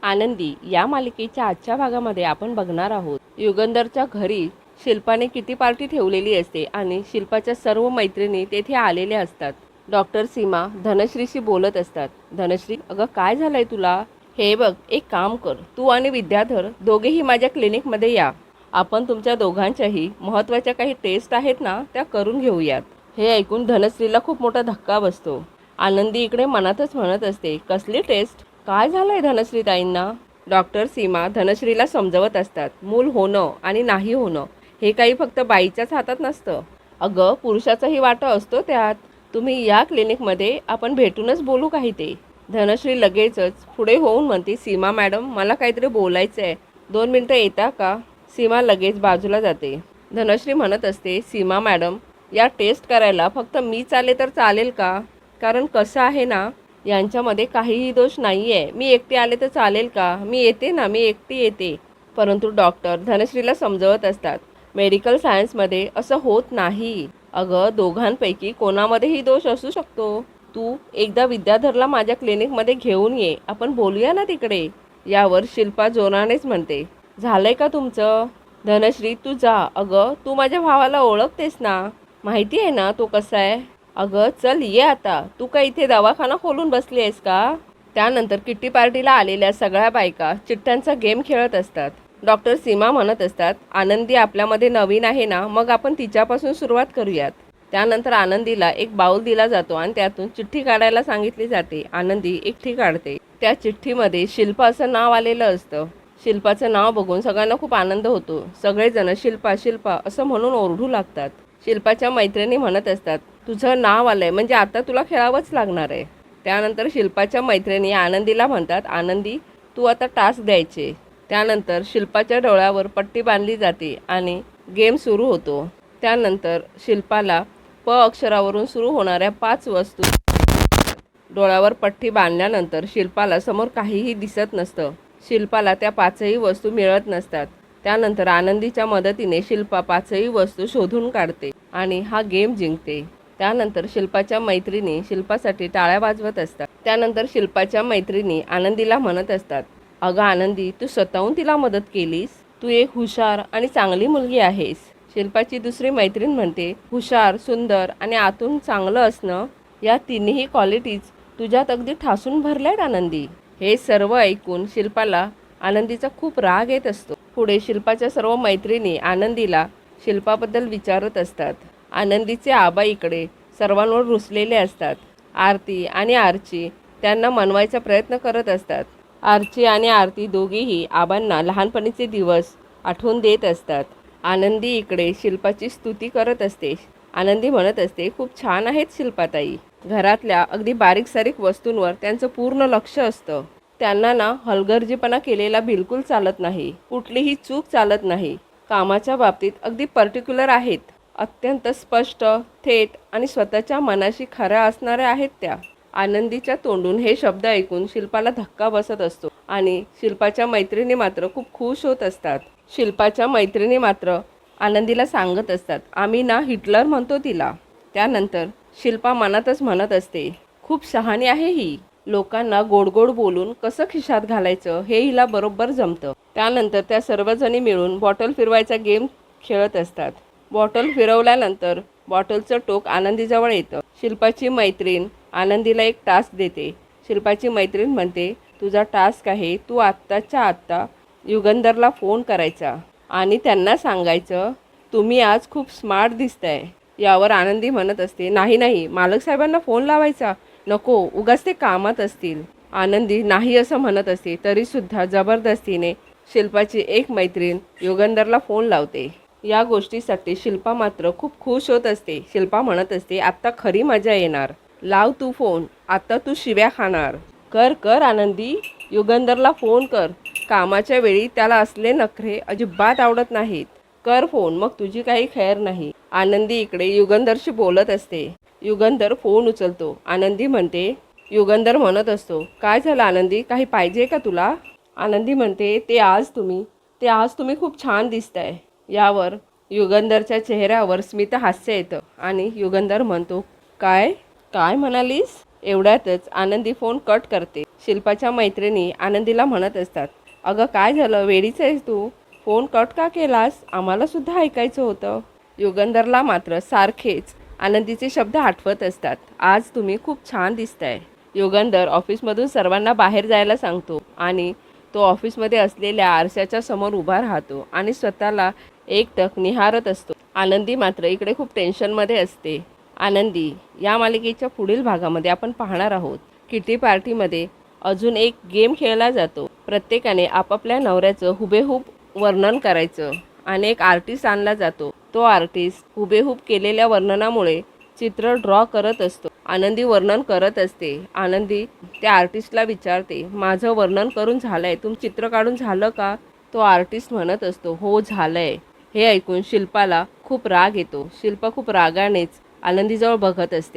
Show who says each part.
Speaker 1: आनंदी या मालिकेच्या आजच्या भागामध्ये आपण बघणार आहोत युगंधरच्या घरी शिल्पाने किती पार्टी ठेवलेली असते आणि शिल्पाच्या सर्व मैत्रिणी तेथे आलेल्या असतात। डॉक्टर सीमा धनश्रीशी बोलत असतात। धनश्री, अगं काय झालंय तुला? हे बघ, एक काम कर, तू आणि विद्याधर दोघेही माझ्या क्लिनिकमध्ये या। आपण तुमच्या दोघांच्याही महत्त्वाच्या काही टेस्ट आहेत ना, त्या करून घेऊयात। हे ऐकून धनश्रीला खूप मोठा धक्का बसतो। आनंदी इकडे मनातच म्हणत असते, कसली टेस्ट? काय झालंय धनश्री ताईंना? डॉक्टर सीमा धनश्रीला समजवत असतात, मूल होणं आणि नाही होणं हे काही फक्त बाईच्याच हातात नसतं, अगं पुरुषाचाही वाटा असतो त्यात। तुम्ही या क्लिनिकमध्ये आपण भेटूनच बोलू काही ते। धनश्री लगेचच पुढे होऊन म्हणते, सीमा मॅडम, मला काहीतरी बोलायचं आहे, 2 मिनिटं येता का? सीमा लगेच बाजूला जाते। धनश्री म्हणत असते, सीमा मॅडम, या टेस्ट करायला फक्त मीच आले तर चालेल का? कारण कसं आहे ना, यांच्यामध्ये काहीही दोष नाही आहे, मी एकटी आले तर चालेल का? मी येते ना, मी एकटी येते। परंतु डॉक्टर धनश्रीला समजवत असतात, मेडिकल सायन्समध्ये असं होत नाही, अगं दोघांपैकी कोणामध्येही दोष असू शकतो। तू एकदा विद्याधरला माझ्या क्लिनिकमध्ये घेऊन ये, आपण बोलूया ना तिकडे। यावर शिल्पा जोरानेच म्हणते, झालंय का तुमचं? धनश्री, तू जा, अगं तू माझ्या भावाला ओळखतेस ना, माहिती आहे ना तो कसा आहे? अगं चल ये आता, तू काय इथे दवाखाना खोलून बसली आहेस का? त्यानंतर किट्टी पार्टीला आलेल्या सगळ्या बायका चिठ्ठ्यांचा गेम खेळत असतात। डॉक्टर सीमा म्हणत असतात, आनंदी आपल्यामध्ये नवीन आहे ना, मग आपण तिच्यापासून सुरुवात करूयात। त्यानंतर आनंदीला एक बाउल दिला जातो आणि त्यातून चिठ्ठी काढायला सांगितली जाते। आनंदी एकठी काढते। त्या चिठ्ठीमध्ये शिल्पा असं नाव आलेलं असतं। शिल्पाचं नाव बघून सगळ्यांना खूप आनंद होतो। सगळेजण शिल्पा शिल्पा असं म्हणून ओरडू लागतात। शिल्पाच्या मैत्रिणी म्हणत असतात, तुझं नाव आलंय म्हणजे आता तुला खेळावंच लागणार आहे। त्यानंतर शिल्पाच्या मैत्रिणी आनंदीला म्हणतात, आनंदी तू आता टास्क द्यायचे। त्यानंतर शिल्पाच्या डोळ्यावर पट्टी बांधली जाते आणि गेम सुरू होतो। त्यानंतर शिल्पाला प अक्षरावरून सुरू होणाऱ्या 5 वस्तू डोळ्यावर पट्टी बांधल्यानंतर शिल्पाला समोर काहीही दिसत नसतं। शिल्पाला त्या 5ही वस्तू मिळत नसतात। त्यानंतर आनंदीच्या मदतीने शिल्पा 5ही वस्तू शोधून काढते आणि हा गेम जिंकते। त्यानंतर शिल्पाच्या मैत्रिणी शिल्पासाठी टाळ्या वाजवत असतात। त्यानंतर शिल्पाच्या मैत्रिणी आनंदीला म्हणत असतात, अगं आनंदी, तू स्वतःहून तिला मदत केलीस, तू एक हुशार आणि चांगली मुलगी आहेस। शिल्पाची दुसरी मैत्रीण म्हणते, हुशार, सुंदर आणि आतून चांगलं असणं, या तिन्ही क्वालिटीज तुझ्यात अगदी ठासून भरल्यात आनंदी। हे सर्व ऐकून शिल्पाला आनंदीचा खूप राग येत असतो। पुढे शिल्पाच्या सर्व मैत्रिणी आनंदीला शिल्पाबद्दल विचारत असतात। आनंदीचे आबा इकडे सर्वांवर रुसलेले असतात। आरती आणि आर्ची त्यांना मनवायचा प्रयत्न करत असतात। आर्ची आणि आरती दोघीही आबांना लहानपणीचे दिवस आठवून देत असतात। आनंदी इकडे शिल्पाची स्तुती करत असते। आनंदी म्हणत असते, खूप छान आहेत शिल्पाताई, घरातल्या अगदी बारीक सारीक वस्तूंवर त्यांचं पूर्ण लक्ष असतं। त्यांना ना हलगर्जीपणा केलेला बिलकुल चालत नाही, कुठलीही चूक चालत नाही। कामाच्या बाबतीत अगदी पर्टिक्युलर आहेत, अत्यंत स्पष्ट, थेट आणि स्वतःच्या मनाशी खऱ्या असणाऱ्या आहेत त्या। आनंदीच्या तोंडून हे शब्द ऐकून शिल्पाला धक्का बसत असतो आणि शिल्पाच्या मैत्रिणी मात्र खूप खुश होत असतात। शिल्पाच्या मैत्रिणी मात्र आनंदीला सांगत असतात, आम्ही ना हिटलर म्हणतो तिला। त्यानंतर शिल्पा मनातच म्हणत असते, खूप शहाणी आहे ही, लोकांना गोड गोड बोलून कसं खिशात घालायचं हे हिला बरोबर जमतं। त्यानंतर त्या सर्वजणी मिळून बॉटल फिरवायचा गेम खेळत असतात। बॉटल फिरवल्यानंतर बॉटलचं टोक आनंदीजवळ येतं। शिल्पाची मैत्रीण आनंदीला एक टास्क देते। शिल्पाची मैत्रीण म्हणते, तुझा टास्क आहे, तू आत्ताच्या आत्ता युगंधरला फोन करायचा आणि त्यांना सांगायचं, तुम्ही आज खूप स्मार्ट दिसताय। यावर आनंदी म्हणत असते, नाही नाही, मालक साहेबांना फोन लावायचा नको, उगाच ते कामात असतील। आनंदी नाही असं म्हणत असते, तरीसुद्धा जबरदस्तीने शिल्पाची एक मैत्रीण युगंधरला फोन लावते। या गोष्टीसाठी शिल्पा मात्र खूप खुश होत असते। शिल्पा म्हणत असते, आत्ता खरी मजा येणार, लाव तू फोन, आता तू शिव्या खाणार। कर कर आनंदी, युगंधरला फोन कर, कामाच्या वेळी त्याला असले नखरे अजिबात आवडत नाहीत, कर फोन, मग तुझी काही खैर नाही। आनंदी इकडे युगंधरशी बोलत असते। युगंधर फोन उचलतो। आनंदी म्हणते, युगंधर म्हणत असतो, काय झालं आनंदी, काही पाहिजे का तुला? आनंदी म्हणते, ते आज तुम्ही खूप छान दिसताय। यावर युगंधरच्या चेहऱ्यावर स्मित हास्य येतं आणि युगंधर म्हणतो, काय काय म्हणालीस? एवढ्यातच आनंदी फोन कट करते। शिल्पाच्या मैत्रिणी आनंदीला म्हणत असतात, अगं काय झालं, वेडीच आहेस तू, फोन कट का केलास, आम्हाला सुद्धा ऐकायचं होतं. युगंधरला मात्र सारखेच आनंदीचे शब्द आठवत असतात. आज तुम्ही खूप छान दिसताय. युगंधर ऑफिसमधून सर्वांना बाहेर जायला सांगतो आणि तो ऑफिसमध्ये असलेल्या आरशाच्या समोर उभा राहतो आणि स्वतःला एकटक निहारत असतो. आनंदी मात्र इकडे खूप टेन्शनमध्ये असते. आनंदी या मालिकेच्या पुढील भागामध्ये आपण पाहणार आहोत. किटी पार्टीमध्ये अजून एक गेम खेळला जातो. प्रत्येकाने आपापल्या नवऱ्याचं हुबेहूब वर्णन करायचं आणि एक आर्टिस्ट आणला जातो. तो आर्टिस्ट हुबेहूब केलेल्या वर्णनामुळे चित्र ड्रॉ करत असतो. आनंदी वर्णन करत असते. आनंदी त्या आर्टिस्टला विचारते, माझं वर्णन करून झालंय, चित्र काढून झालं का? तो आर्टिस्ट म्हणत असतो, हो झालंय. हे ऐकून शिल्पाला खूप राग येतो. शिल्पा खूप रागानेच आनंदीजवळ बघत असते.